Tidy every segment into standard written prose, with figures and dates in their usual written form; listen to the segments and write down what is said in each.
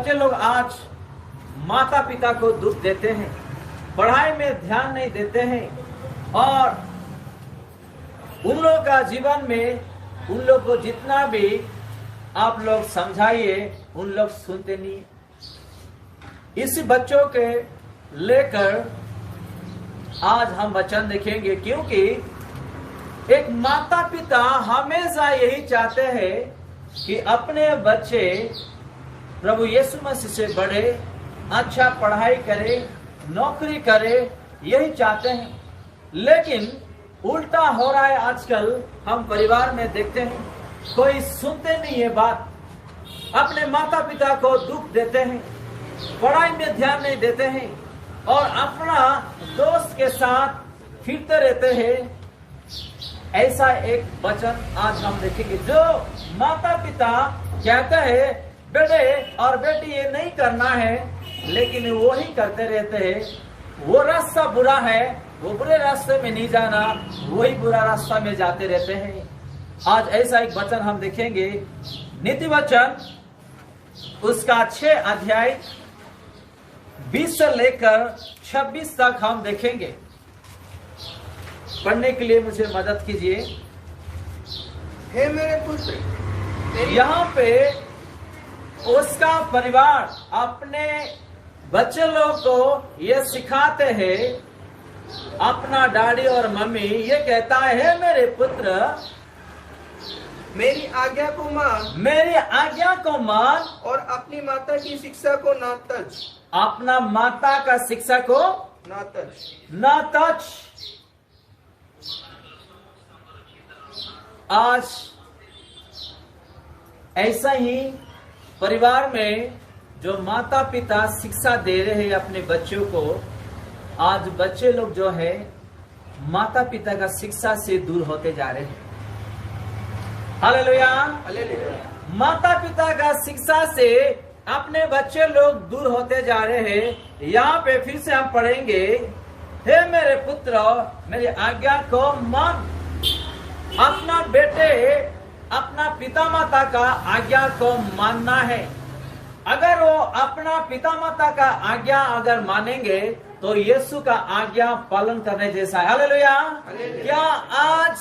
बच्चे लोग आज माता पिता को दुख देते हैं, पढ़ाई में ध्यान नहीं देते हैं और उन लोगों का जीवन में उन लोग को जितना भी आप लोग समझाइए उन लोग सुनते नहीं। इस बच्चों के लेकर आज हम वचन देखेंगे, क्योंकि एक माता पिता हमेशा यही चाहते हैं कि अपने बच्चे प्रभु यीशु मसीह से बढ़े, अच्छा पढ़ाई करे, नौकरी करे, यही चाहते हैं। लेकिन उल्टा हो रहा है आजकल। हम परिवार में देखते हैं कोई सुनते नहीं है बात, अपने माता पिता को दुख देते हैं, पढ़ाई में ध्यान नहीं देते हैं और अपना दोस्त के साथ फिरते रहते हैं। ऐसा एक वचन आज हम देखेंगे, जो माता पिता कहते हैं बेटे और बेटी ये नहीं करना है, लेकिन वो ही करते रहते हैं। वो रास्ता बुरा है, वो बुरे रास्ते में नहीं जाना, वही बुरा रास्ता में जाते रहते हैं। आज ऐसा एक वचन हम देखेंगे, नीति वचन उसका 6 अध्याय 20 से लेकर 26 तक हम देखेंगे। पढ़ने के लिए मुझे मदद कीजिए। हे मेरे पुत्र, यहाँ पे उसका परिवार अपने बच्चे लोग को ये सिखाते हैं, अपना डैडी और मम्मी ये कहता है, हे मेरे पुत्र मेरी आज्ञा को मान, मेरी आज्ञा को मान और अपनी माता की शिक्षा को ना तज, अपना माता का शिक्षा को ना तज। ना तच। आज ऐसा ही परिवार में जो माता पिता शिक्षा दे रहे हैं अपने बच्चों को, आज बच्चे लोग जो है माता पिता का शिक्षा से दूर होते जा रहे हैं। हालेलुया। हालेलुया। माता पिता का शिक्षा से अपने बच्चे लोग दूर होते जा रहे हैं। यहाँ पे फिर से हम पढ़ेंगे, हे मेरे पुत्र मेरी आज्ञा को मान। अपना बेटे अपना पिता माता का आज्ञा को मानना है। अगर वो अपना पिता माता का आज्ञा अगर मानेंगे तो यीशु का आज्ञा पालन करने जैसा है। हालेलुया। क्या आज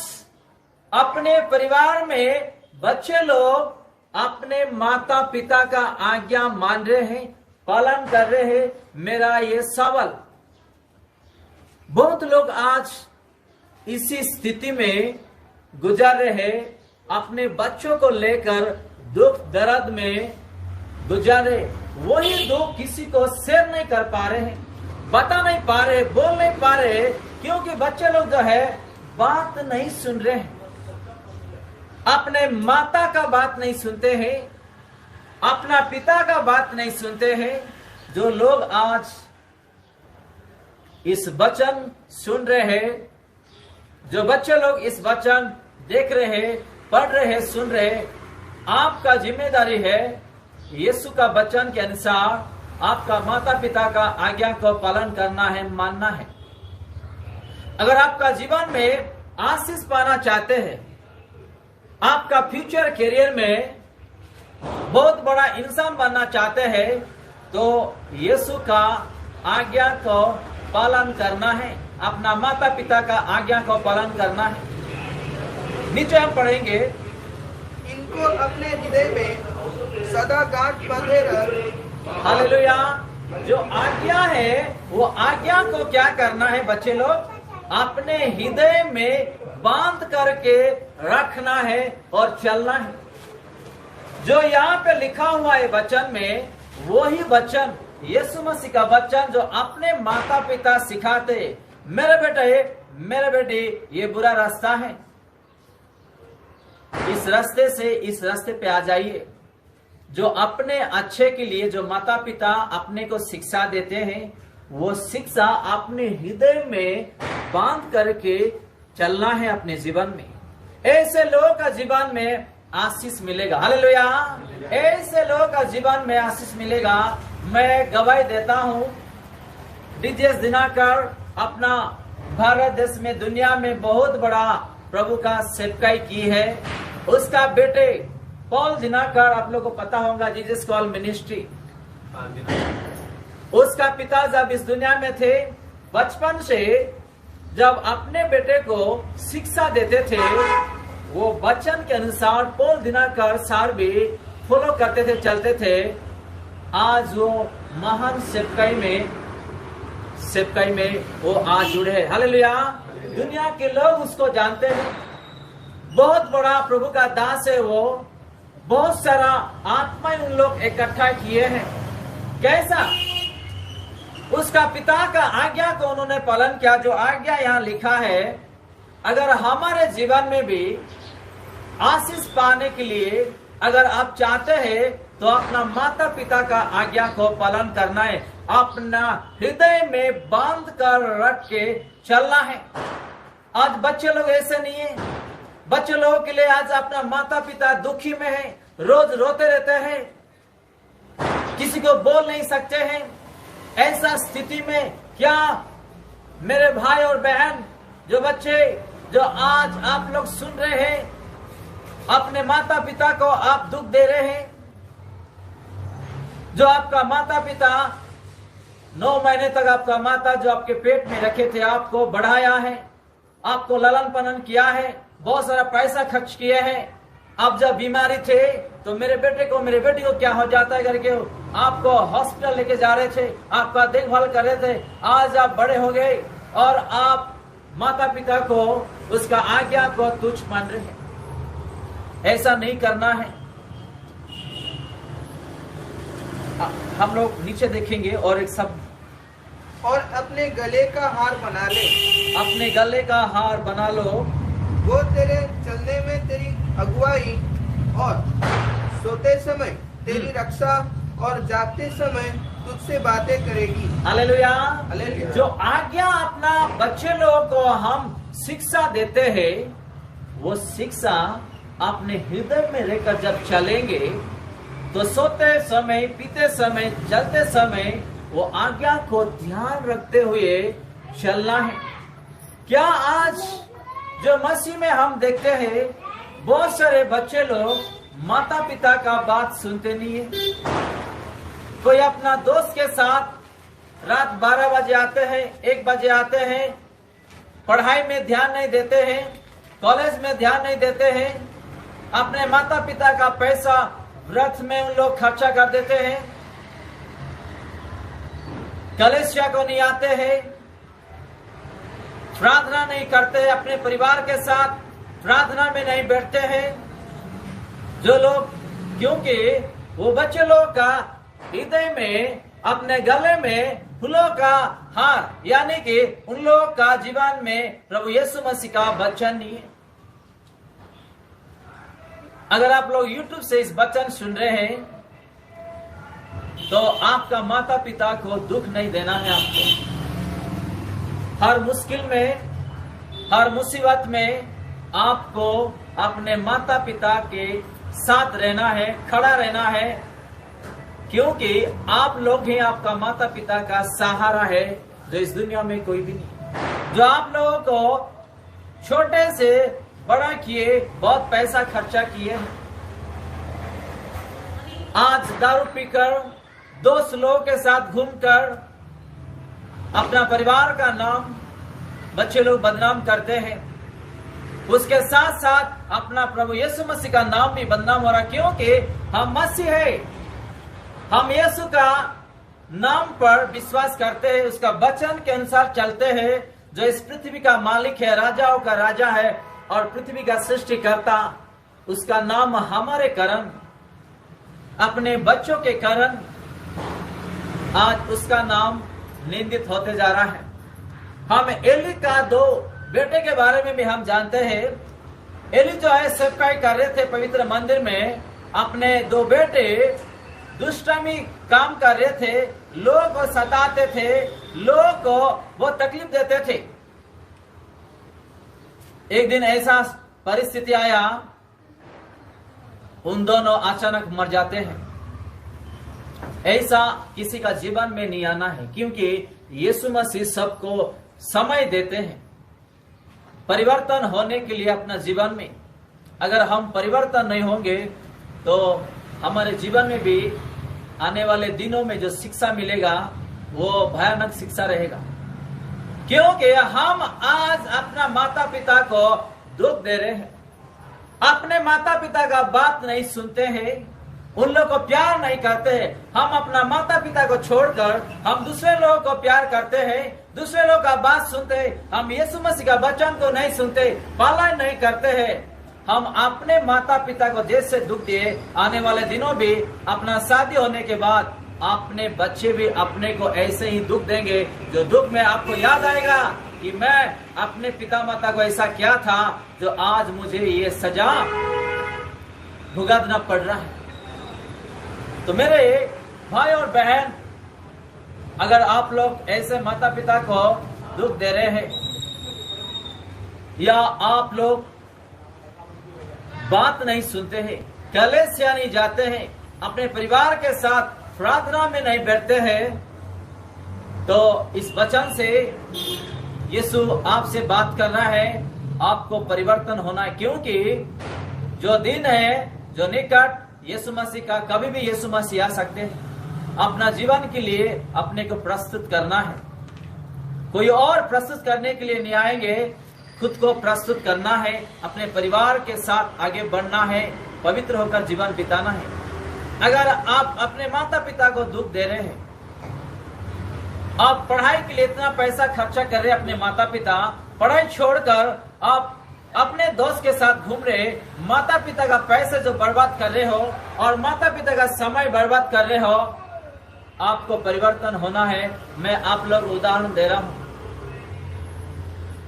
अपने परिवार में बच्चे लोग अपने माता पिता का आज्ञा मान रहे हैं, पालन कर रहे हैं? मेरा ये सवाल। बहुत लोग आज इसी स्थिति में गुजर रहे हैं, अपने बच्चों को लेकर दुख दर्द में गुजर रहे। वही दुख किसी को शेयर नहीं कर पा रहे हैं, बता नहीं पा रहे, बोल नहीं पा रहे, क्योंकि बच्चे लोग जो है बात नहीं सुन रहे हैं, अपने माता का बात नहीं सुनते हैं, अपना पिता का बात नहीं सुनते हैं। जो लोग आज इस वचन सुन रहे हैं, जो बच्चे लोग इस वचन देख रहे हैं, पढ़ रहे हैं, सुन रहे हैं, आपका जिम्मेदारी है यीशु का वचन के अनुसार आपका माता पिता का आज्ञा को पालन करना है, मानना है। अगर आपका जीवन में आशीष पाना चाहते हैं, आपका फ्यूचर करियर में बहुत बड़ा इंसान बनना चाहते हैं, तो यीशु का आज्ञा को पालन करना है, अपना माता पिता का आज्ञा को पालन करना है। नीचे हम पढ़ेंगे, इनको अपने हृदय में सदा गांठ बांधे रख। हालेलुया। जो आज्ञा है वो आज्ञा को क्या करना है बच्चे लोग? अपने हृदय में बांध करके रखना है और चलना है। जो यहाँ पे लिखा हुआ है वचन में, वही वचन यीशु मसीह का वचन जो अपने माता पिता सिखाते, मेरे बेटे मेरे बेटी ये बुरा रास्ता है, इस रास्ते से इस रास्ते पे आ जाइए। जो अपने अच्छे के लिए जो माता पिता अपने को शिक्षा देते हैं, वो शिक्षा अपने हृदय में बांध करके चलना है अपने जीवन में। ऐसे लोगों का जीवन में आशीष मिलेगा। हालेलुया। ऐसे लोगों का जीवन में आशीष मिलेगा। मैं गवाही देता हूँ, डीजेस दिनाकर अपना भारत देश में दुनिया में बहुत बड़ा प्रभु का सेवकाई की है। उसका बेटे पॉल दिनाकर, आप लोगों को पता होगा, जीसस कॉल मिनिस्ट्री, उसका पिता जब इस दुनिया में थे, बचपन से जब अपने बेटे को शिक्षा देते थे, वो वचन के अनुसार पोल दिनाकर सार भी फॉलो करते थे, चलते थे। आज वो महान सेवकाई में वो आज जुड़े हैं। हालेलुया। दुनिया के लोग उसको जानते हैं, बहुत बड़ा प्रभु का दास है वो। बहुत सारा आत्माएं उन लोग इकट्ठा किए हैं। कैसा? उसका पिता का आज्ञा को उन्होंने पालन किया। जो आज्ञा यहाँ लिखा है, अगर हमारे जीवन में भी आशीष पाने के लिए अगर आप चाहते हैं तो अपना माता पिता का आज्ञा को पालन करना है, अपना हृदय में बांध कर रख के चलना है। आज बच्चे लोग ऐसे नहीं है। बच्चे लोगों के लिए आज अपना माता पिता दुखी में है, रोज रोते रहते हैं, किसी को बोल नहीं सकते हैं। ऐसा स्थिति में क्या मेरे भाई और बहन, जो बच्चे जो आज आप लोग सुन रहे हैं, अपने माता पिता को आप दुख दे रहे हैं। जो आपका माता पिता 9 महीने तक आपका माता जो आपके पेट में रखे थे, आपको बढ़ाया है, आपको ललन पालन किया है, बहुत सारा पैसा खर्च किए हैं। अब जब बीमारी थे तो मेरे बेटे को मेरे बेटी को क्या हो जाता है करके आपको हॉस्पिटल लेके जा रहे थे, आपका देखभाल कर रहे थे। आज आप बड़े हो गए और आप माता पिता को उसका आज्ञा को तुच्छ मान रहे हैं। ऐसा नहीं करना है। हम लोग नीचे देखेंगे और एक शब्द, और अपने गले का हार बना ले। अपने गले का हार बना लो। वो तेरे चलने में तेरी अगुवाई और सोते समय तेरी रक्षा और जागते समय तुझसे बातें करेगी। हालेलुया। हालेलुया। जो आज्ञा अपना बच्चे लोगों को हम शिक्षा देते हैं, वो शिक्षा अपने हृदय में रहकर जब चलेंगे तो सोते समय, पीते समय, चलते समय वो आज्ञा को ध्यान रखते हुए चलना है। क्या आज जो मसीह में हम देखते हैं, बहुत सारे बच्चे लोग माता पिता का बात सुनते नहीं है। कोई अपना दोस्त के साथ रात 12 बजे आते हैं, 1 बजे आते हैं, पढ़ाई में ध्यान नहीं देते हैं, कॉलेज में ध्यान नहीं देते हैं, अपने माता पिता का पैसा व्रत में उन लोग खर्चा कर देते हैं, कलेसिया को नहीं आते हैं, प्रार्थना नहीं करते, अपने परिवार के साथ प्रार्थना में नहीं बैठते हैं। जो लोग, क्योंकि वो बच्चे लोग का हृदय में, अपने गले में फूलों का हार, यानी कि उन लोगों का जीवन में प्रभु यीशु मसीह का वचन नहीं है। अगर आप लोग YouTube से इस वचन सुन रहे हैं तो आपका माता पिता को दुख नहीं देना है। आपको हर मुश्किल में, हर मुसीबत में आपको अपने माता पिता के साथ रहना है, खड़ा रहना है, क्योंकि आप लोग ही आपका माता पिता का सहारा है, जो इस दुनिया में कोई भी नहीं। जो आप लोगों को छोटे से बड़ा किए, बहुत पैसा खर्चा किए, आज दारू पीकर दोस्त लोगों के साथ घूमकर अपना परिवार का नाम बच्चे लोग बदनाम करते हैं। उसके साथ साथ अपना प्रभु यीशु मसीह का नाम भी बदनाम हो रहा, क्योंकि हम मसीह है, हम यीशु का नाम पर विश्वास करते हैं, उसका वचन के अनुसार चलते हैं। जो इस पृथ्वी का मालिक है, राजाओं का राजा है और पृथ्वी का सृष्टिकर्ता, उसका नाम हमारे कारण, अपने बच्चों के कारण आज उसका नाम निंदित होते जा रहा है। हम एली का 2 बेटे के बारे में भी हम जानते हैं। एली जो है सेवकाई कर रहे थे पवित्र मंदिर में, अपने 2 बेटे दुष्टामी काम कर रहे थे, लोगों को सताते थे, लोगों को वो तकलीफ देते थे। एक दिन ऐसा परिस्थिति आया, उन दोनों अचानक मर जाते हैं। ऐसा किसी का जीवन में नहीं आना है, क्योंकि यीशु मसीह सबको समय देते हैं परिवर्तन होने के लिए अपना जीवन में। अगर हम परिवर्तन नहीं होंगे तो हमारे जीवन में भी आने वाले दिनों में जो शिक्षा मिलेगा वो भयानक शिक्षा रहेगा, क्योंकि हम आज अपना माता पिता को दुख दे रहे हैं, अपने माता पिता का बात नहीं सुनते हैं, उन लोगों को प्यार नहीं करते हैं। हम अपना माता पिता को छोड़कर हम दूसरे लोगों को प्यार करते हैं, दूसरे लोगों का बात सुनते हैं, हम यीशु मसीह का वचन को नहीं सुनते, पालन नहीं करते हैं। हम अपने माता पिता को जैसे दुख दिए, आने वाले दिनों भी अपना शादी होने के बाद अपने बच्चे भी अपने को ऐसे ही दुख देंगे, जो दुख में आपको याद आएगा कि मैं अपने पिता माता को ऐसा किया था जो आज मुझे ये सजा भुगतना पड़ रहा है। तो मेरे भाई और बहन, अगर आप लोग ऐसे माता पिता को दुख दे रहे हैं या आप लोग बात नहीं सुनते हैं, कलीसिया नहीं जाते हैं, अपने परिवार के साथ प्रार्थना में नहीं बैठते हैं, तो इस वचन से यीशु आपसे बात कर रहा है, आपको परिवर्तन होना है। क्योंकि जो दिन है, जो निकट यीशु मसीह का, कभी भी यीशु मसीह आ सकते हैं। अपना जीवन के लिए अपने को प्रस्तुत करना है, कोई और प्रस्तुत करने के लिए नहीं आएंगे, खुद को प्रस्तुत करना है, अपने परिवार के साथ आगे बढ़ना है, पवित्र होकर जीवन बिताना है। अगर आप अपने माता पिता को दुख दे रहे हैं, आप पढ़ाई के लिए इतना पैसा खर्चा कर रहे हैं, अपने माता पिता पढ़ाई छोड़कर आप अपने दोस्त के साथ घूम रहे, माता पिता का पैसा जो बर्बाद कर रहे हो और माता पिता का समय बर्बाद कर रहे हो, आपको परिवर्तन होना है। मैं आप लोग उदाहरण दे रहा हूं,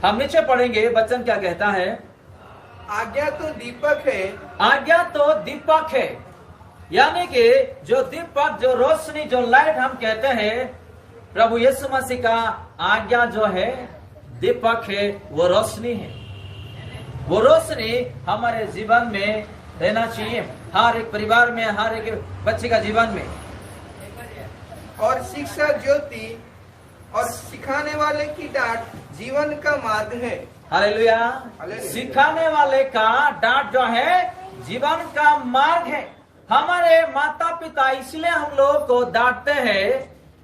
हम नीचे पढ़ेंगे, वचन क्या कहता है। आज्ञा तो दीपक है, आज्ञा तो दीपक है, यानी कि जो दीपक, जो रोशनी, जो लाइट हम कहते हैं, प्रभु यीशु मसीह का आज्ञा जो है दीपक है, वो रोशनी है। वो रोशनी हमारे जीवन में रहना चाहिए, हर एक परिवार में, हर एक बच्चे का जीवन में। और शिक्षा ज्योति और सिखाने वाले की डांट जीवन का मार्ग है। हालेलुया। हालेलुया। सिखाने वाले का डांट जो है जीवन का मार्ग है। हमारे माता पिता इसलिए हम लोग को डांटते हैं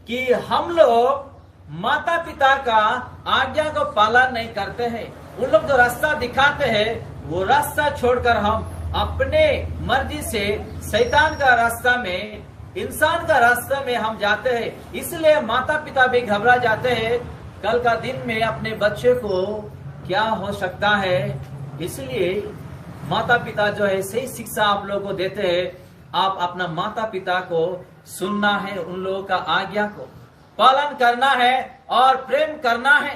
कि हम लोग माता पिता का आज्ञा को पालन नहीं करते हैं। उन लोग जो रास्ता दिखाते हैं वो रास्ता छोड़कर हम अपने मर्जी से शैतान का रास्ता में, इंसान का रास्ता में हम जाते हैं। इसलिए माता पिता भी घबरा जाते हैं, कल का दिन में अपने बच्चे को क्या हो सकता है। इसलिए माता पिता जो है सही शिक्षा आप लोगों को देते हैं। आप अपना माता पिता को सुनना है, उन लोगों का आज्ञा को पालन करना है और प्रेम करना है।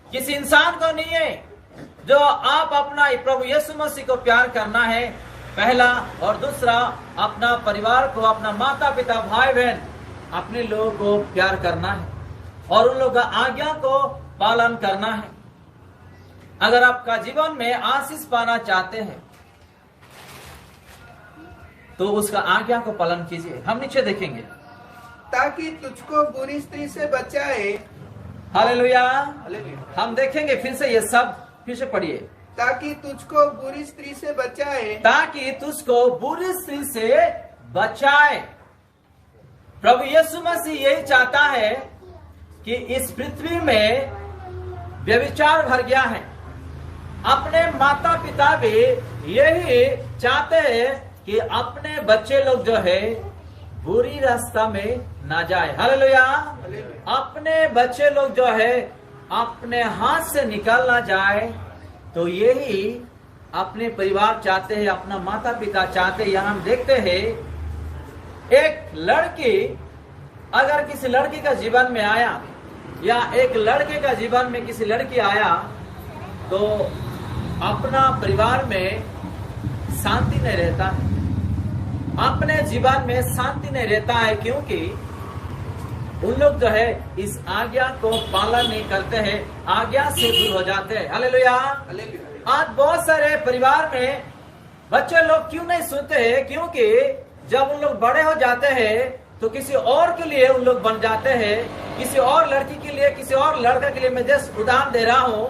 किसी इंसान को नहीं है, जो आप अपना प्रभु यीशु मसीह को प्यार करना है पहला, और दूसरा अपना परिवार को, अपना माता पिता, भाई बहन, अपने लोगों को प्यार करना है और उन लोगों का आज्ञा को पालन करना है। अगर आपका जीवन में आशीष पाना चाहते हैं तो उसका आज्ञा को पालन कीजिए। हम नीचे देखेंगे, ताकि तुझको बुरी स्त्री से बचाए। हालेलुया। हालेलुया। हम देखेंगे फिर से ये सब, फिर से पढ़िए। ताकि तुझको बुरी स्त्री से बचाए, ताकि तुझको बुरी स्त्री से बचाए। प्रभु यीशु मसीह यही चाहता है कि इस पृथ्वी में व्यभिचार भर गया है। अपने माता पिता भी यही चाहते हैं कि अपने बच्चे लोग जो है बुरी रास्ता में ना जाए। हालेलुया। अपने बच्चे लोग जो है अपने हाथ से निकल ना जाए, तो यही अपने परिवार चाहते हैं, अपना माता पिता चाहते हैं। यहाँ हम देखते हैं एक लड़की अगर किसी लड़की का जीवन में आया या एक लड़के का जीवन में किसी लड़की आया, तो अपना परिवार में शांति नहीं रहता है, अपने जीवन में शांति नहीं रहता है, क्योंकि उन लोग जो है इस आज्ञा को पालन नहीं करते हैं, आज्ञा से दूर हो जाते हैं। हालेलुया। आज बहुत सारे परिवार में बच्चे लोग क्यों नहीं सुनते हैं? क्योंकि जब उन लोग बड़े हो जाते हैं तो किसी और के लिए उन लोग बन जाते हैं, किसी और लड़की के लिए, किसी और लड़का के लिए। मैं जस्ट उदाहरण दे रहा हूँ,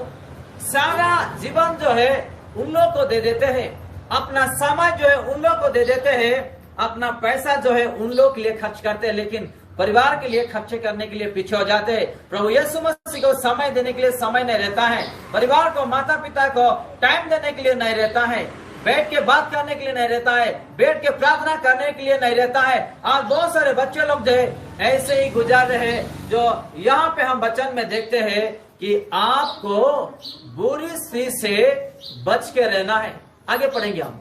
सारा जीवन जो है उन लोग को दे देते हैं, अपना समय जो है उन लोग को दे देते हैं, अपना पैसा जो है उन लोग के लिए खर्च करते हैं, लेकिन परिवार के लिए खर्चे करने के लिए पीछे हो जाते हैं। प्रभु यीशु मसीह को समय देने के लिए समय नहीं रहता है, परिवार को, माता पिता को टाइम देने के लिए नहीं रहता है, बैठ के बात करने के लिए नहीं रहता है, बैठ के प्रार्थना करने के लिए नहीं रहता है। आज बहुत सारे बच्चे लोग जो है ऐसे ही गुजार रहे हैं, जो यहाँ पे हम वचन में देखते हैं कि आपको बुरी स्त्री से बच के रहना है। आगे पढ़ेंगे हम।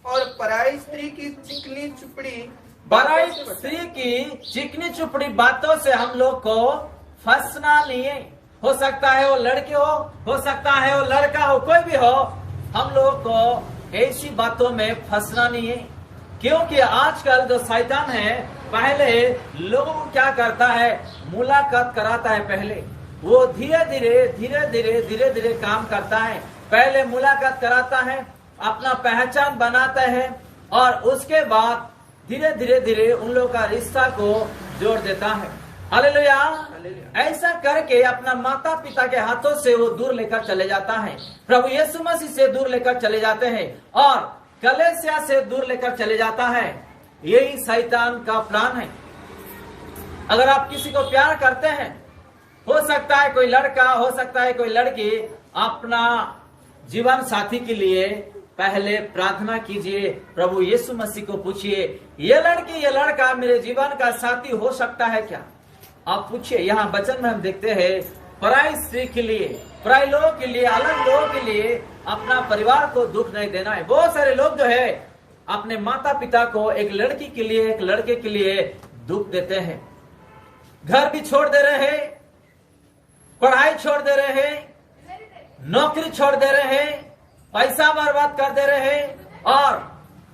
और पराई स्त्री की चिकनी चुपड़ी पराई स्त्री की चिकनी चुपड़ी बातों से हम लोग को फंसना नहीं है। हो सकता है वो लड़की हो सकता है वो लड़का हो, कोई भी हो, हम लोग को ऐसी बातों में फंसना नहीं है। क्योंकि आजकल जो शैतान है, पहले लोगों को क्या करता है, मुलाकात कराता है। पहले वो धीरे धीरे काम करता है। पहले मुलाकात कराता है, अपना पहचान बनाता है, और उसके बाद धीरे धीरे उन लोगों का रिश्ता को जोड़ देता है। हालेलुया। ऐसा करके अपना माता पिता के हाथों से वो दूर लेकर चले जाता है, प्रभु यीशु मसीह से दूर लेकर चले जाते हैं, और कलीसिया से दूर लेकर चले जाता है। यही शैतान का प्लान है। अगर आप किसी को प्यार करते हैं, हो सकता है कोई लड़का, हो सकता है कोई लड़की, अपना जीवन साथी के लिए पहले प्रार्थना कीजिए, प्रभु यीशु मसीह को पूछिए, ये लड़की ये लड़का मेरे जीवन का साथी हो सकता है क्या? आप पूछिए। यहाँ वचन में हम देखते हैं, पराई स्त्री के लिए, पराई लोगों के लिए, अलग लोगों के लिए अपना परिवार को दुख नहीं देना है। बहुत सारे लोग जो है अपने माता पिता को, एक लड़की के लिए, एक लड़के के लिए दुख देते हैं। घर भी छोड़ दे रहे हैं, पढ़ाई छोड़ दे रहे हैं, नौकरी छोड़ दे रहे हैं, पैसा बर्बाद कर दे रहे हैं, और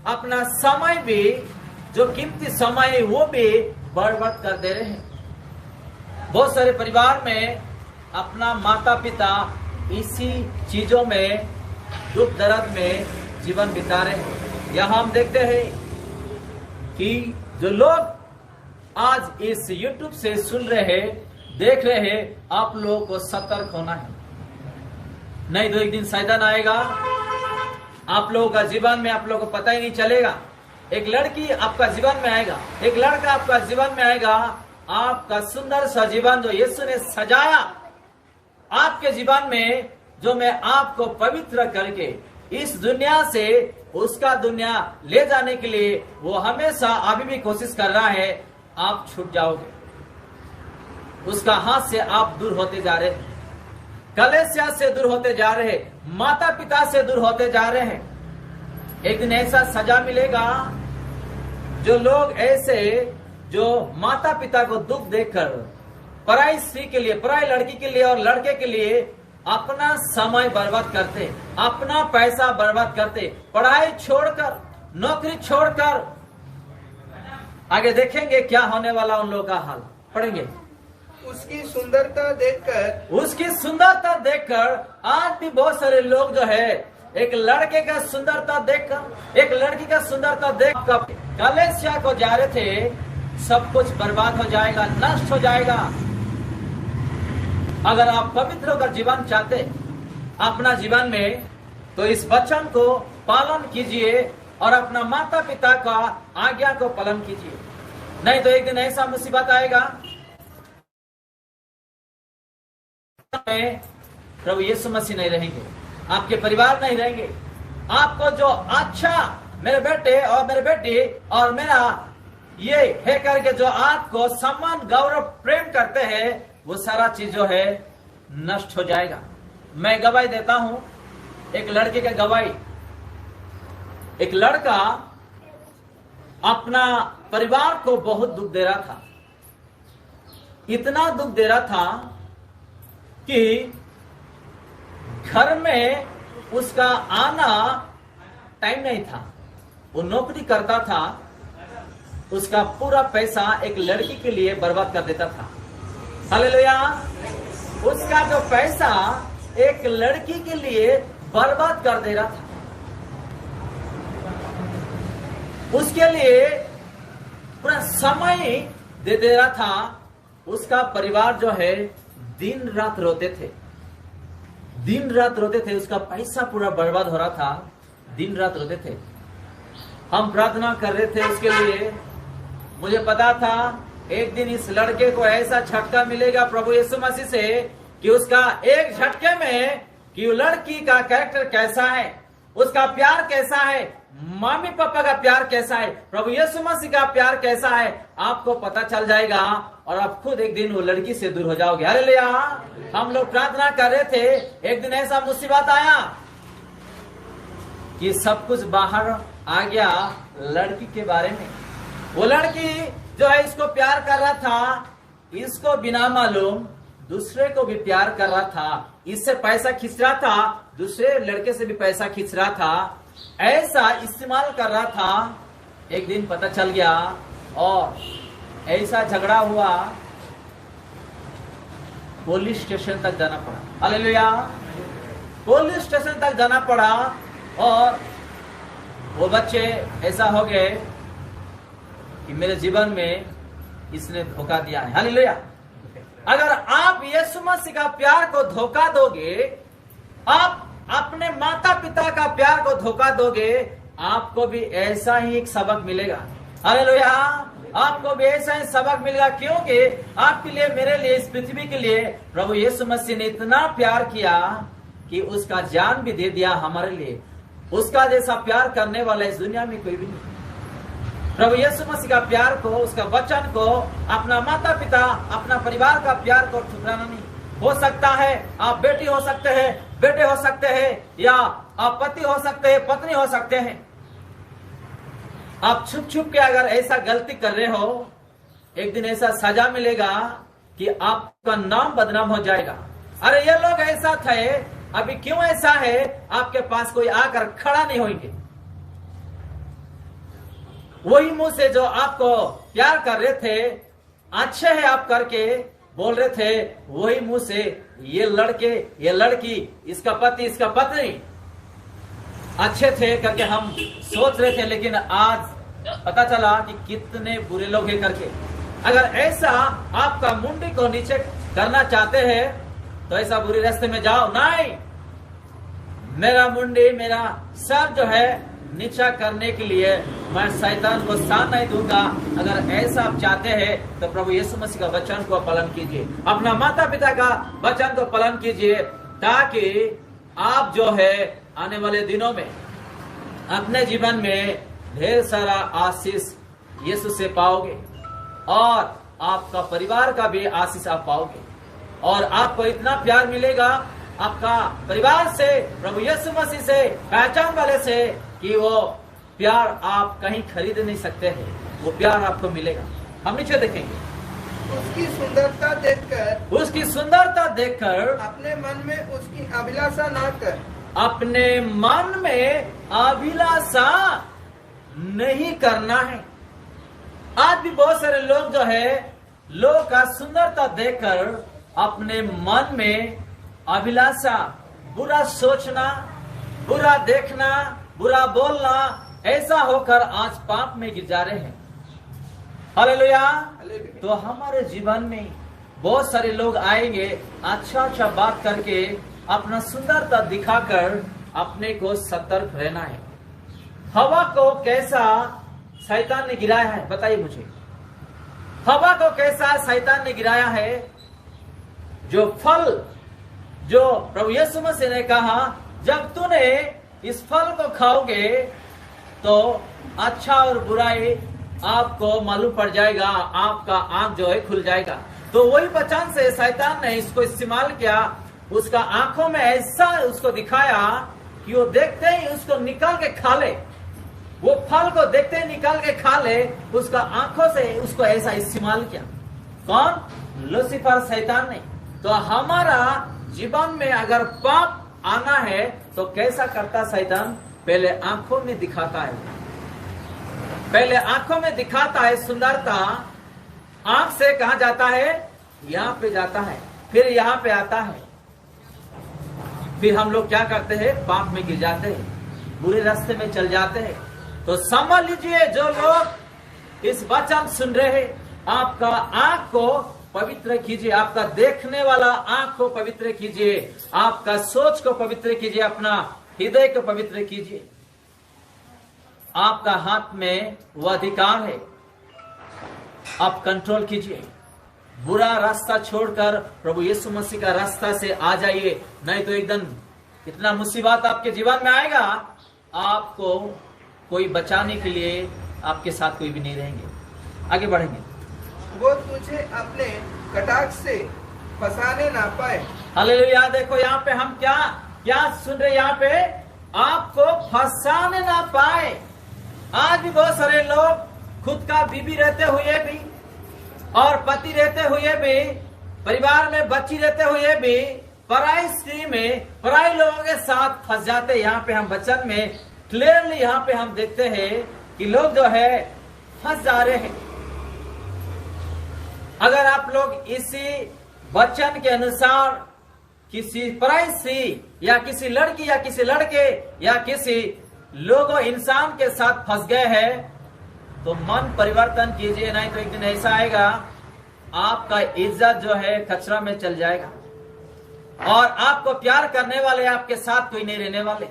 अपना समय भी, जो कीमती समय है, वो भी बर्बाद कर दे रहे हैं। बहुत सारे परिवार में अपना माता पिता इसी चीजों में, दुख दर्द में जीवन बिता रहे हैं। यहाँ हम देखते हैं कि जो लोग आज इस YouTube से सुन रहे हैं, देख रहे हैं, आप लोगों को सतर्क होना है। नहीं तो एक दिन शैतान आएगा, आप लोगों का जीवन में, आप लोगों को पता ही नहीं चलेगा। एक लड़की आपका जीवन में आएगा, एक लड़का आपका जीवन में आएगा, आपका सुंदर सा जीवन जो यीशु ने सजाया आपके जीवन में, जो मैं आपको पवित्र करके इस दुनिया से उसका दुनिया ले जाने के लिए वो हमेशा अभी भी कोशिश कर रहा है, आप छूट जाओगे। उसका हाथ से आप दूर होते जा रहे हैं, कलीसिया से दूर होते जा रहे हैं, माता पिता से दूर होते जा रहे हैं। एक दिन ऐसा सजा मिलेगा, जो लोग ऐसे, जो माता पिता को दुख देकर पराई स्त्री के लिए, पराई लड़की के लिए और लड़के के लिए अपना समय बर्बाद करते, अपना पैसा बर्बाद करते, पढ़ाई छोड़कर, नौकरी छोड़कर। आगे देखेंगे क्या होने वाला उन लोगों का हाल, पढ़ेंगे। उसकी सुंदरता देखकर, उसकी सुंदरता देखकर आज भी बहुत सारे लोग जो है, एक लड़के का सुंदरता देखकर, एक लड़की का सुंदरता देखकर कलीसिया को जा रहे थे, सब कुछ बर्बाद हो जाएगा, नष्ट हो जाएगा। अगर आप पवित्र होकर जीवन चाहते अपना जीवन में, तो इस वचन को पालन कीजिए और अपना माता पिता का आज्ञा को पालन कीजिए। नहीं तो एक दिन ऐसा मुसीबत आएगा, प्रभु यीशु मसीह नहीं रहेंगे, आपके परिवार नहीं रहेंगे। आपको जो अच्छा मेरे बेटे और मेरे बेटी और मेरा ये है करके जो आपको सम्मान, गौरव, प्रेम करते हैं, वो सारा चीज जो है नष्ट हो जाएगा। मैं गवाही देता हूं, एक लड़के का गवाही। एक लड़का अपना परिवार को बहुत दुख दे रहा था, इतना दुख दे रहा था कि घर में उसका आना टाइम नहीं था। वो नौकरी करता था, उसका पूरा पैसा एक लड़की के लिए बर्बाद कर देता था। हालेलुया। उसका जो पैसा एक लड़की के लिए बर्बाद कर दे रहा था, उसके लिए पूरा समय दे रहा था। उसका परिवार जो है दिन रात रोते थे, दिन रात रोते थे। उसका पैसा पूरा बर्बाद हो रहा था, दिन रात रोते थे। हम प्रार्थना कर रहे थे उसके लिए। मुझे पता था एक दिन इस लड़के को ऐसा झटका मिलेगा प्रभु यीशु मसीह से कि उसका एक झटके में कि वो लड़की का कैरेक्टर कैसा है, उसका प्यार कैसा है, मम्मी पापा का प्यार कैसा है, प्रभु यीशु मसीह का प्यार कैसा है, आपको पता चल जाएगा और आप खुद एक दिन वो लड़की से दूर हो जाओगे। हालेलुया। हम लोग प्रार्थना कर रहे थे, एक दिन ऐसा मुसीबत आया कि सब कुछ बाहर आ गया लड़की के बारे में। वो लड़की जो है इसको प्यार कर रहा था, इसको बिना मालूम दूसरे को भी प्यार कर रहा था, इससे पैसा खींच रहा था, दूसरे लड़के से भी पैसा खींच रहा था, ऐसा इस्तेमाल कर रहा था। एक दिन पता चल गया और ऐसा झगड़ा हुआ, पुलिस स्टेशन तक जाना पड़ा। हालेलुया। पुलिस स्टेशन तक जाना पड़ा और वो बच्चे ऐसा हो गए कि मेरे जीवन में इसने धोखा दिया है। हालेलुया। अगर आप यीशु मसीह का प्यार को धोखा दोगे, आप अपने माता पिता का प्यार को धोखा दोगे, आपको भी ऐसा ही एक सबक मिलेगा। हालेलुया। आपको भी ऐसा ही सबक मिलेगा, क्योंकि आपके लिए, मेरे लिए, इस पृथ्वी के लिए प्रभु यीशु मसीह ने इतना प्यार किया कि उसका जान भी दे दिया हमारे लिए। उसका जैसा प्यार करने वाला इस दुनिया में कोई भी नहीं। प्रभु यीशु मसीह का प्यार को, उसका वचन को, अपना माता पिता, अपना परिवार का प्यार को ठुकराना नहीं। हो सकता है आप बेटी हो सकते हैं, बेटे हो सकते हैं, या आप पति हो सकते हैं, पत्नी हो सकते हैं। आप छुप छुप के अगर ऐसा गलती कर रहे हो, एक दिन ऐसा सजा मिलेगा कि आपका नाम बदनाम हो जाएगा। अरे ये लोग ऐसा थे, अभी क्यों ऐसा है, आपके पास कोई आकर खड़ा नहीं होंगे। वही मुंह से जो आपको प्यार कर रहे थे, अच्छे है आप करके बोल रहे थे, वही मुंह से ये लड़के, ये लड़की, इसका पति, इसका पत्नी अच्छे थे करके हम सोच रहे थे, लेकिन आज पता चला कि कितने बुरे लोग हैं करके। अगर ऐसा आपका मुंडी को नीचे करना चाहते हैं तो ऐसा बुरे रास्ते में जाओ नहीं। मेरा मुंडी, मेरा सर जो है नीचा करने के लिए मैं शैतान को स्थान नहीं दूंगा। अगर ऐसा आप चाहते हैं तो प्रभु यीशु मसीह का वचन को पालन कीजिए, अपना माता पिता का वचन को पालन कीजिए, ताकि आप जो है आने वाले दिनों में अपने जीवन में ढेर सारा आशीष यीशु से पाओगे और आपका परिवार का भी आशीष आप पाओगे। और आपको इतना प्यार मिलेगा आपका परिवार से, प्रभु यीशु मसीह से, पहचान वाले से, कि वो प्यार आप कहीं खरीद नहीं सकते हैं। वो प्यार आपको मिलेगा। हम नीचे देखेंगे, उसकी सुंदरता देखकर, उसकी सुंदरता देखकर अपने मन में उसकी अभिलाषा ना कर, अपने मन में अभिलाषा नहीं करना है। आज भी बहुत सारे लोग जो है, लोग का सुंदरता देखकर अपने मन में अभिलाषा, बुरा सोचना, बुरा देखना, बुरा बोलना, ऐसा होकर आज पाप में गिर जा रहे हैं। हालेलुया। तो हमारे जीवन में बहुत सारे लोग आएंगे, अच्छा अच्छा बात करके, अपना सुंदरता दिखाकर अपने को सतर्क रहना है। हवा को कैसा शैतान ने गिराया है, बताइए मुझे। हवा को कैसा शैतान ने गिराया है? जो फल, जो प्रभु यीशु मसीह ने कहा, जब तूने इस फल को खाओगे तो अच्छा और बुराई आपको मालूम पड़ जाएगा, आपका आंख जो है खुल जाएगा। तो वही वचन से शैतान ने इसको इस्तेमाल किया, उसका आंखों में ऐसा उसको दिखाया कि वो देखते ही उसको निकाल के खा ले। वो फल को देखते ही निकाल के खा ले, उसका आंखों से उसको ऐसा इस्तेमाल किया। कौन? लूसीफर, शैतान ने। तो हमारा जीवन में अगर पाप आना है तो कैसा करता शैतान? पहले आंखों में दिखाता है, पहले आंखों में दिखाता है सुंदरता। आंख से कहां जाता है? यहाँ पे जाता है, फिर यहाँ पे आता है। फिर हम लोग क्या करते हैं? पाप में गिर जाते हैं, बुरे रास्ते में चल जाते हैं। तो समझ लीजिए, जो लोग इस वचन सुन रहे हैं, आपका आंख को पवित्र कीजिए, आपका देखने वाला आंख को पवित्र कीजिए, आपका सोच को पवित्र कीजिए, अपना हृदय को पवित्र कीजिए। आपका हाथ में वो अधिकार है, आप कंट्रोल कीजिए। बुरा रास्ता छोड़कर प्रभु यीशु मसीह का रास्ता से आ जाइए, नहीं तो एकदम इतना मुसीबत आपके जीवन में आएगा, आपको कोई बचाने के लिए आपके साथ कोई भी नहीं रहेंगे। आगे बढ़ेंगे। वो तुझे अपने कटाक्ष से फंसाने ना पाए। हालेलुया। देखो यहाँ पे हम क्या क्या सुन रहे, यहाँ पे आपको फंसाने ना पाए। आज भी बहुत सारे लोग खुद का बीबी रहते हुए भी और पति रहते हुए भी, परिवार में बच्ची रहते हुए भी पराई स्त्री में पराई लोगों के साथ फंस जाते। यहाँ पे हम वचन में क्लियरली यहाँ पे हम देखते हैं कि लोग जो है फंस जा रहे हैं। अगर आप लोग इसी वचन के अनुसार किसी पराई स्त्री या किसी लड़की या किसी लड़के या किसी लोगों इंसान के साथ फंस गए हैं तो मन परिवर्तन कीजिए, नहीं तो एक दिन ऐसा आएगा आपका इज्जत जो है कचरा में चल जाएगा और आपको प्यार करने वाले आपके साथ कोई नहीं रहने वाले,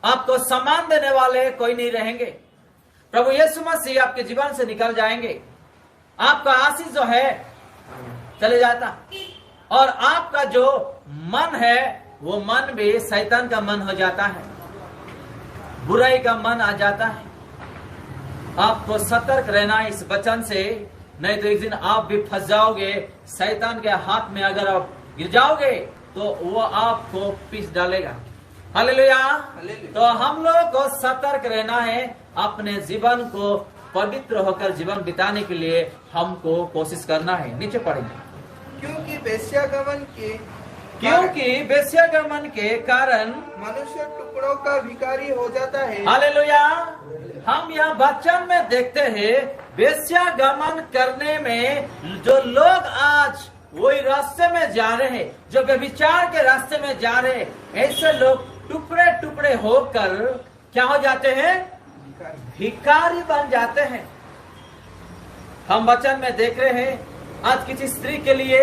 आपको सम्मान देने वाले कोई नहीं रहेंगे। प्रभु यीशु मसीह आपके जीवन से निकल जाएंगे, आपका आशीष जो है चले जाता और आपका जो मन है वो मन भी शैतान का मन हो जाता है, बुराई का मन आ जाता है। आपको सतर्क रहना है इस वचन से, नहीं तो एक दिन आप भी फंस जाओगे। शैतान के हाथ में अगर आप गिर जाओगे तो वो आपको पीस डालेगा। हालेलुया। तो हम लोगों को सतर्क रहना है, अपने जीवन को पवित्र होकर जीवन बिताने के लिए हमको कोशिश करना है। नीचे पढ़ेंगे। क्योंकि वेश्यागमन के कारण मनुष्य टुकड़ों का भिखारी हो जाता है। हालेलुया। हम यहाँ वचन में देखते हैं वेश्यागमन करने में जो लोग आज वही रास्ते में जा रहे हैं, जो व्यभिचार के रास्ते में जा रहे हैं, ऐसे लोग टुकड़े टुकड़े होकर क्या हो जाते हैं? भिखारी बन जाते हैं। हम वचन में देख रहे हैं आज किसी स्त्री के लिए,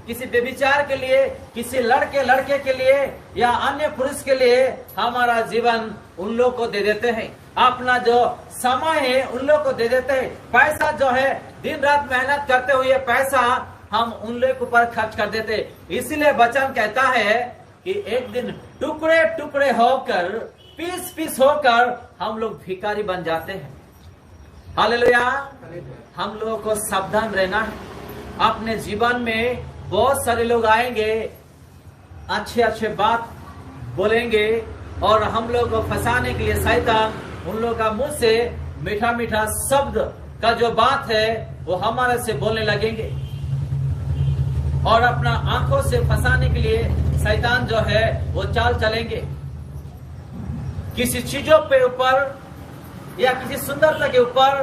किसी व्यभिचार के लिए, किसी लड़के के लिए या अन्य पुरुष के लिए हमारा जीवन उन लोग को दे देते हैं, अपना जो समय है उन लोग को दे देते हैं। पैसा जो है दिन रात मेहनत करते हुए पैसा हम उन लोग के ऊपर खर्च कर देते। इसीलिए वचन कहता है कि एक दिन टुकड़े टुकड़े होकर, पीस पीस होकर हम लोग भिखारी बन जाते हैं। हालेलुया। हम लोगों को सावधान रहना है। अपने जीवन में बहुत सारे लोग आएंगे, अच्छे अच्छे बात बोलेंगे और हम लोग को फंसाने के लिए शैतान उन लोगों का मुंह से मीठा मीठा शब्द का जो बात है वो हमारे से बोलने लगेंगे और अपना आंखों से फंसाने के लिए शैतान जो है वो चाल चलेंगे। किसी चीजों पे ऊपर या किसी सुंदरता के ऊपर,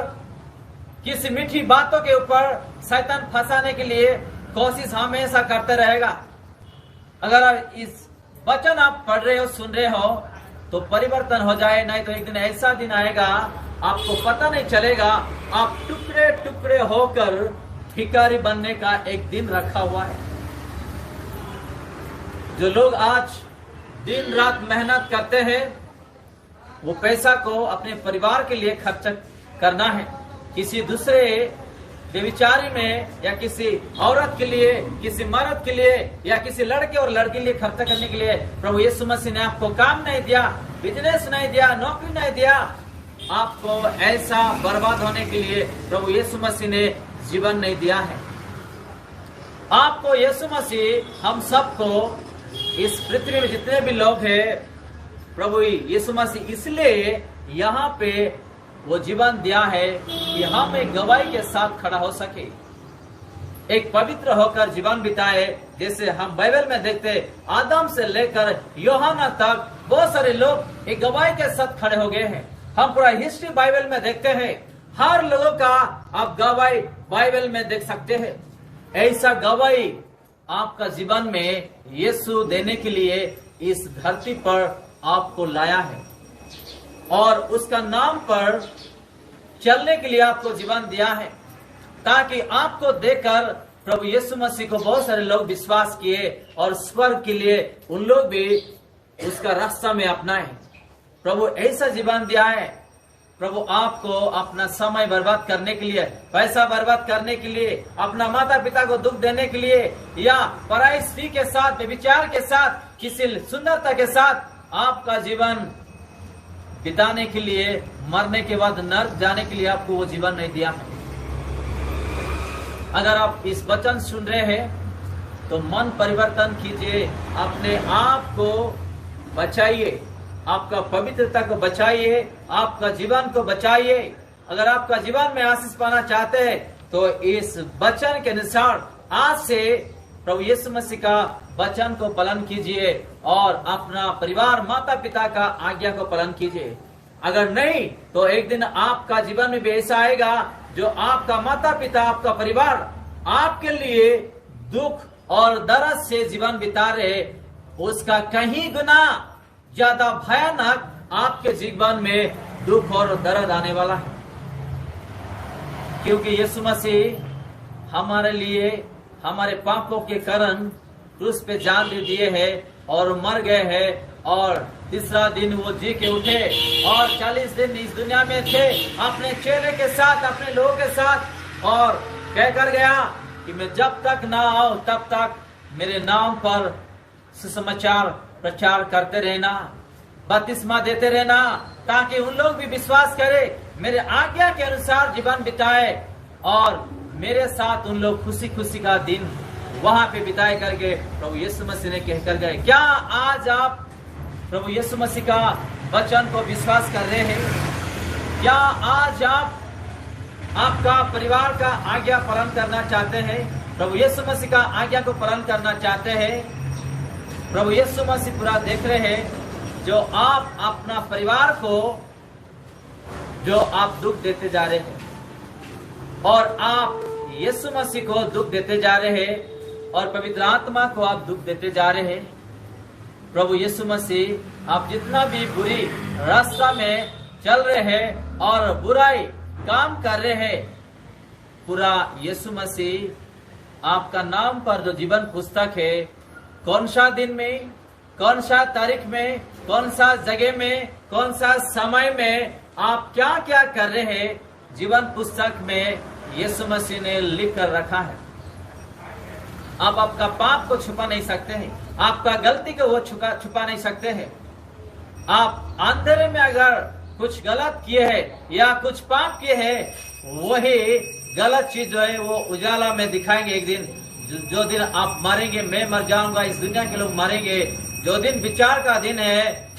किसी मीठी बातों के ऊपर शैतान फंसाने के लिए कोशिश हमेशा करते रहेगा। अगर आप इस वचन आप पढ़ रहे हो, सुन रहे हो तो परिवर्तन हो जाए, नहीं तो एक दिन ऐसा दिन आएगा आपको पता नहीं चलेगा, आप टुकड़े टुकड़े होकर भिखारी बनने का एक दिन रखा हुआ है। जो लोग आज दिन रात मेहनत करते हैं वो पैसा को अपने परिवार के लिए खर्च करना है, किसी दूसरे व्यभिचारी में या किसी औरत के लिए, किसी मर्द के लिए या किसी लड़के और लड़की के लिए खर्च करने के लिए प्रभु यीशु मसीह ने आपको काम नहीं दिया, बिजनेस नहीं दिया, नौकरी नहीं दिया। आपको ऐसा बर्बाद होने के लिए प्रभु यीशु मसीह ने जीवन नहीं दिया है। आपको यीशु मसीह हम सबको इस पृथ्वी में जितने भी लोग हैं, प्रभु यीशु मसीह इसलिए यहाँ पे वो जीवन दिया है कि हम एक गवाही के साथ खड़ा हो सके, एक पवित्र होकर जीवन बिताए। जैसे हम बाइबल में देखते आदम से लेकर यूहन्ना तक बहुत सारे लोग एक गवाही के साथ खड़े हो गए हैं। हम पूरा हिस्ट्री बाइबल में देखते हैं, हर लोगों का आप गवाही बाइबल में देख सकते हैं। ऐसा गवाही आपका जीवन में यीशु देने के लिए इस धरती पर आपको लाया है और उसका नाम पर चलने के लिए आपको जीवन दिया है, ताकि आपको देखकर प्रभु यीशु मसीह को बहुत सारे लोग विश्वास किए और स्वर्ग के लिए उन लोग भी उसका रास्ता में अपनाए। प्रभु ऐसा जीवन दिया है प्रभु आपको अपना समय बर्बाद करने के लिए, पैसा बर्बाद करने के लिए, अपना माता पिता को दुख देने के लिए, या पराई स्त्री के साथ, विचार के साथ, किसी सुंदरता के साथ आपका जीवन बिताने के लिए, मरने के बाद नर्क जाने के लिए आपको वो जीवन नहीं दिया है। अगर आप इस वचन सुन रहे हैं तो मन परिवर्तन कीजिए, अपने आप को बचाइए, आपका पवित्रता को बचाइए, आपका जीवन को बचाइए। अगर आपका जीवन में आशीष पाना चाहते हैं तो इस वचन के अनुसार आज से प्रभु यीशु मसीह का वचन को पालन कीजिए और अपना परिवार, माता पिता का आज्ञा को पालन कीजिए। अगर नहीं तो एक दिन आपका जीवन में भी ऐसा आएगा जो आपका माता पिता, आपका परिवार आपके लिए दुख और दर्द से जीवन बिता रहे, उसका कहीं गुना ज्यादा भयानक आपके जीवन में दुख और दर्द आने वाला है। क्योंकि यीशु मसीह हमारे लिए हमारे पापों के कारण क्रूस पे जान दे दिए हैं और मर गए हैं, और तीसरा दिन वो जी के उठे और 40 दिन इस दुनिया में थे अपने चेले के साथ, अपने लोगों के साथ, और कहकर गया कि मैं जब तक ना आऊं तब तक मेरे नाम पर सुसमाचार प्रचार करते रहना, बपतिस्मा देते रहना, ताकि उन लोग भी विश्वास करें, मेरे आज्ञा के अनुसार जीवन बिताए और मेरे साथ उन लोग खुशी खुशी का दिन वहां पे बिताए करके प्रभु यीशु मसीह ने कहकर गए। क्या आज आप प्रभु यीशु मसीह का वचन को विश्वास कर रहे हैं? क्या आज आप आपका परिवार का आज्ञा पालन करना चाहते हैं? प्रभु यीशु मसीह का आज्ञा को पालन करना चाहते हैं? प्रभु यीशु मसीह पूरा देख रहे हैं जो आप अपना परिवार को, जो आप दुख देते जा रहे हैं और आप यीशु मसीह को दुख देते जा रहे हैं और पवित्र आत्मा को आप दुख देते जा रहे हैं। प्रभु यीशु मसीह आप जितना भी बुरी रास्ता में चल रहे हैं और बुराई काम कर रहे हैं, पूरा यीशु मसीह आपका नाम पर जो जीवन पुस्तक है, कौन सा दिन में, कौन सा तारीख में, कौन सा जगह में, कौन सा समय में आप क्या क्या कर रहे हैं, जीवन पुस्तक में यीशु मसीह ने लिख कर रखा है। आप आपका पाप को छुपा नहीं सकते हैं, आपका गलती को वो छुपा नहीं सकते हैं। आप अंधेरे में अगर कुछ गलत किए हैं या कुछ पाप किए हैं, वही गलत चीज जो है वो उजाला में दिखाएंगे एक दिन। जो दिन आप मरेंगे, मैं मर जाऊंगा, इस दुनिया के लोग मरेंगे, जो दिन विचार का दिन है,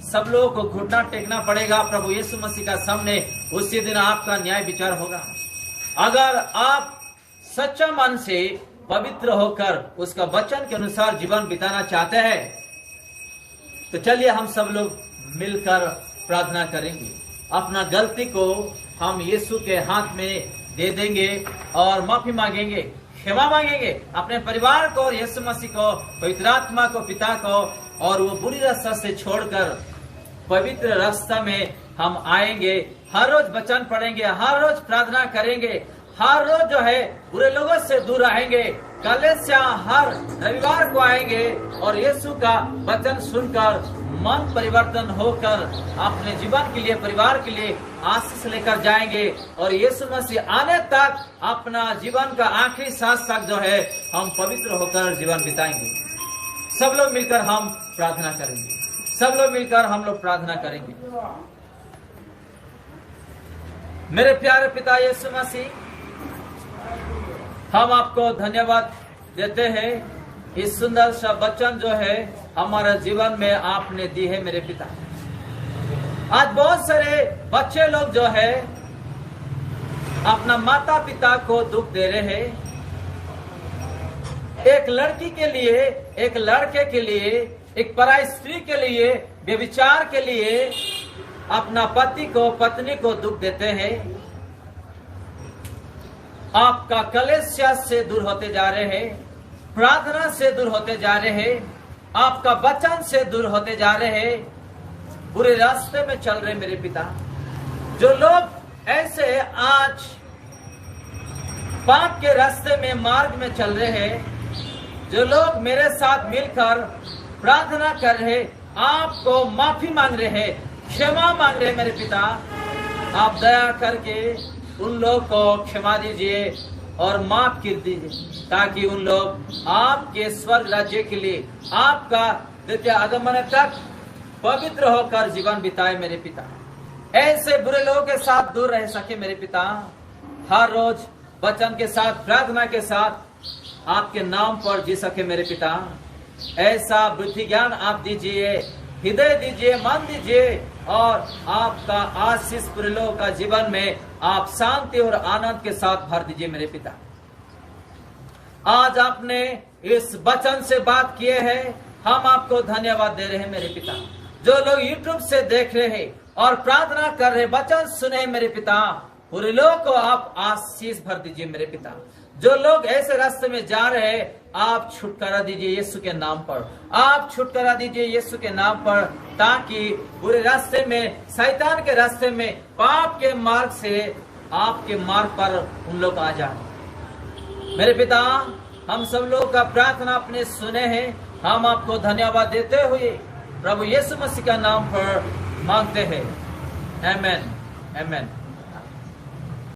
सब लोगों को घुटना टेकना पड़ेगा प्रभु यीशु मसीह का सामने, उसी दिन आपका न्याय विचार होगा। अगर आप सच्चा मन से पवित्र होकर उसका वचन के अनुसार जीवन बिताना चाहते हैं तो चलिए हम सब लोग मिलकर प्रार्थना करेंगे। अपना गलती को हम यीशु के हाथ में दे देंगे और माफी मांगेंगे, क्षमा मांगेंगे अपने परिवार को और यीशु मसीह को, पवित्र आत्मा को, पिता को, और वो बुरी रास्ता से छोड़कर पवित्र रास्ता में हम आएंगे। हर रोज वचन पढ़ेंगे, हर रोज प्रार्थना करेंगे, हर रोज जो है बुरे लोगों से दूर रहेंगे। कलीसिया हर रविवार को आएंगे और यीशु का वचन सुनकर मन परिवर्तन होकर अपने जीवन के लिए, परिवार के लिए आशीष लेकर जाएंगे और यीशु मसीह आने तक अपना जीवन का आखिरी सांस तक जो है हम पवित्र होकर जीवन बिताएंगे। सब लोग मिलकर हम प्रार्थना करेंगे, सब लोग मिलकर हम लोग प्रार्थना करेंगे। मेरे प्यारे पिता यीशु मसीह, हम आपको धन्यवाद देते हैं, इस सुंदर सा वचन जो है हमारे जीवन में आपने दी है मेरे पिता। आज बहुत सारे बच्चे लोग जो है अपना माता पिता को दुख दे रहे हैं। एक लड़की के लिए, एक लड़के के लिए, एक पराई स्त्री के लिए, व्यभिचार के लिए अपना पति को, पत्नी को दुख देते हैं। आपका कलीसिया से दूर होते जा रहे हैं, प्रार्थना से दूर होते जा रहे हैं, आपका वचन से दूर होते जा रहे हैं, बुरे रास्ते में चल रहे मेरे पिता। जो लोग ऐसे आज पाप के रास्ते में, मार्ग में चल रहे हैं, जो लोग मेरे साथ मिलकर प्रार्थना कर रहे, आपको माफी मांग रहे हैं, क्षमा मांग रहे मेरे पिता, आप दया करके उन लोग को क्षमा दीजिए और माफ कर दीजिए, ताकि उन लोग आपके स्वर्ग राज्य के लिए, आपका द्वितीय आगमन तक पवित्र होकर जीवन बिताए मेरे पिता। ऐसे बुरे लोगों के साथ दूर रह सके मेरे पिता। हर रोज वचन के साथ, प्रार्थना के साथ आपके नाम पर जी सके मेरे पिता। ऐसा बुद्धि ज्ञान आप दीजिए, हृदय दीजिए, मन दीजिए, और आपका आशीष पूरे लोगों का जीवन में आप शांति और आनंद के साथ भर दीजिए मेरे पिता। आज आपने इस वचन से बात किए हैं, हम आपको धन्यवाद दे रहे हैं मेरे पिता। जो लोग यूट्यूब से देख रहे हैं और प्रार्थना कर रहे, वचन सुने मेरे पिता, पूरे लोगों को आप आशीष भर दीजिए मेरे पिता। जो लोग ऐसे रास्ते में जा रहे हैं, आप छुटकारा दीजिए यीशु के नाम पर, आप छुटकारा दीजिए यीशु के नाम पर, ताकि पूरे रास्ते में, शैतान के रास्ते में, पाप के मार्ग से आपके मार्ग पर उन लोग आ जाए मेरे पिता। हम सब लोग का प्रार्थना अपने सुने हैं, हम आपको धन्यवाद देते हुए प्रभु यीशु मसीह का नाम पर मांगते हैं। आमेन, आमेन।